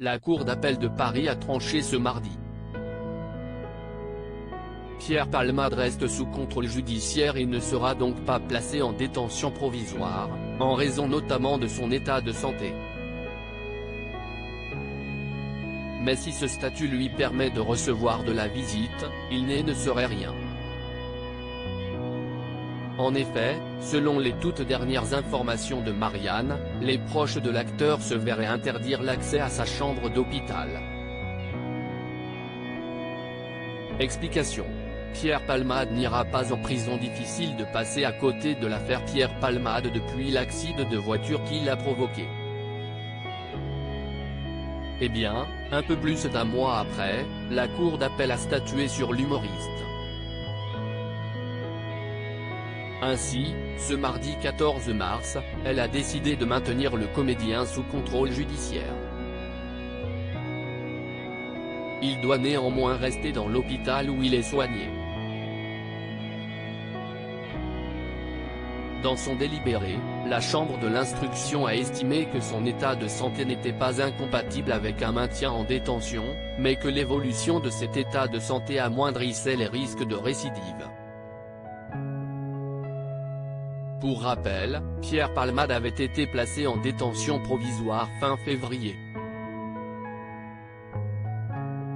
La Cour d'appel de Paris a tranché ce mardi. Pierre Palmade reste sous contrôle judiciaire et ne sera donc pas placé en détention provisoire, en raison notamment de son état de santé. Mais si ce statut lui permet de recevoir de la visite, il ne serait rien. En effet, selon les toutes dernières informations de Marianne, les proches de l'acteur se verraient interdire l'accès à sa chambre d'hôpital. Explication. Pierre Palmade n'ira pas en prison. Difficile de passer à côté de l'affaire Pierre Palmade depuis l'accident de voiture qui l'a provoqué. Eh bien, un peu plus d'un mois après, la Cour d'appel a statué sur l'humoriste. Ainsi, ce mardi 14 mars, elle a décidé de maintenir le comédien sous contrôle judiciaire. Il doit néanmoins rester dans l'hôpital où il est soigné. Dans son délibéré, la Chambre de l'instruction a estimé que son état de santé n'était pas incompatible avec un maintien en détention, mais que l'évolution de cet état de santé amoindrissait les risques de récidive. Pour rappel, Pierre Palmade avait été placé en détention provisoire fin février.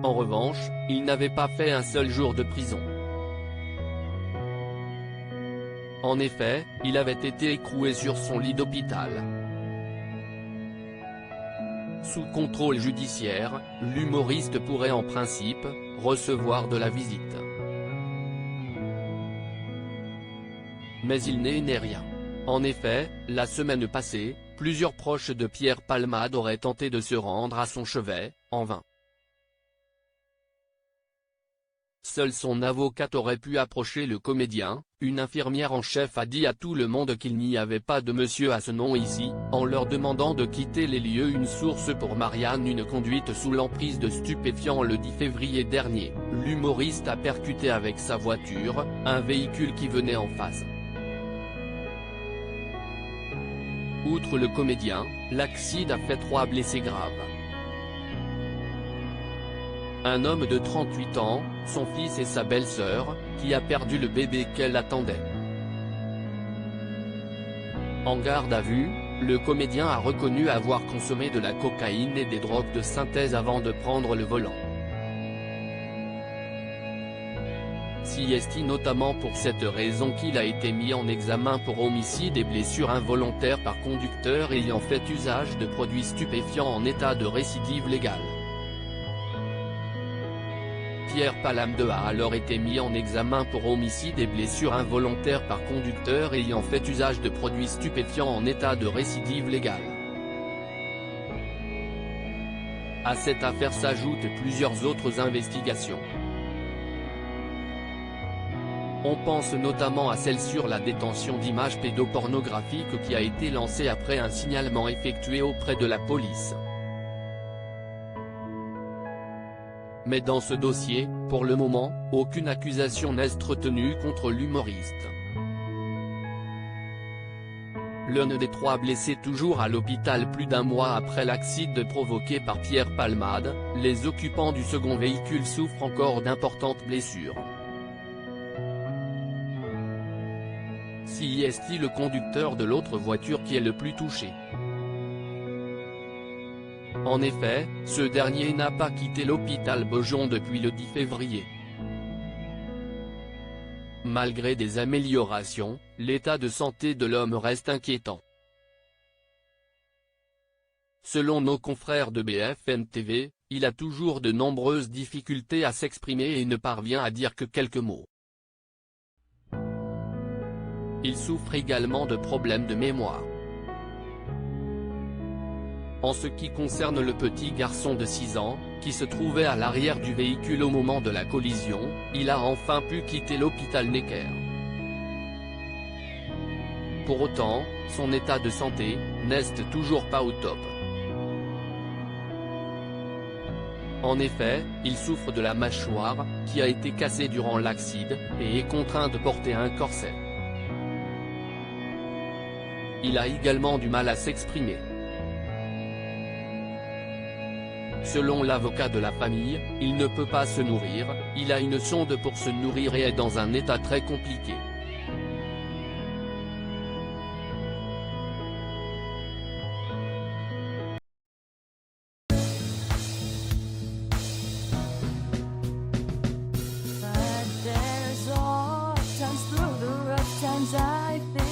En revanche, il n'avait pas fait un seul jour de prison. En effet, il avait été écroué sur son lit d'hôpital. Sous contrôle judiciaire, l'humoriste pourrait en principe recevoir de la visite. Mais il n'est rien. En effet, la semaine passée, plusieurs proches de Pierre Palmade auraient tenté de se rendre à son chevet, en vain. Seul son avocate aurait pu approcher le comédien. Une infirmière en chef a dit à tout le monde qu'il n'y avait pas de monsieur à ce nom ici, en leur demandant de quitter les lieux. Une source pour Marianne. Une conduite sous l'emprise de stupéfiants. Le 10 février dernier, l'humoriste a percuté avec sa voiture un véhicule qui venait en face. Outre le comédien, l'accident a fait 3 blessés graves. Un homme de 38 ans, son fils et sa belle-sœur, qui a perdu le bébé qu'elle attendait. En garde à vue, le comédien a reconnu avoir consommé de la cocaïne et des drogues de synthèse avant de prendre le volant. C'est notamment pour cette raison qu'il a été mis en examen pour homicide et blessures involontaires par conducteur ayant fait usage de produits stupéfiants en état de récidive légale. Pierre Palmade a alors été mis en examen pour homicide et blessures involontaires par conducteur ayant fait usage de produits stupéfiants en état de récidive légale. À cette affaire s'ajoutent plusieurs autres investigations. On pense notamment à celle sur la détention d'images pédopornographiques qui a été lancée après un signalement effectué auprès de la police. Mais dans ce dossier, pour le moment, aucune accusation n'est retenue contre l'humoriste. L'un des 3 blessés toujours à l'hôpital plus d'un mois après l'accident provoqué par Pierre Palmade, les occupants du second véhicule souffrent encore d'importantes blessures. C'est le conducteur de l'autre voiture qui est le plus touché. En effet, ce dernier n'a pas quitté l'hôpital Beaujon depuis le 10 février. Malgré des améliorations, l'état de santé de l'homme reste inquiétant. Selon nos confrères de BFM TV, il a toujours de nombreuses difficultés à s'exprimer et ne parvient à dire que quelques mots. Il souffre également de problèmes de mémoire. En ce qui concerne le petit garçon de 6 ans, qui se trouvait à l'arrière du véhicule au moment de la collision, il a enfin pu quitter l'hôpital Necker. Pour autant, son état de santé n'est toujours pas au top. En effet, il souffre de la mâchoire, qui a été cassée durant l'accident, et est contraint de porter un corset. Il a également du mal à s'exprimer. Selon l'avocat de la famille, il ne peut pas se nourrir, il a une sonde pour se nourrir et est dans un état très compliqué. But there's all times through the rough times I think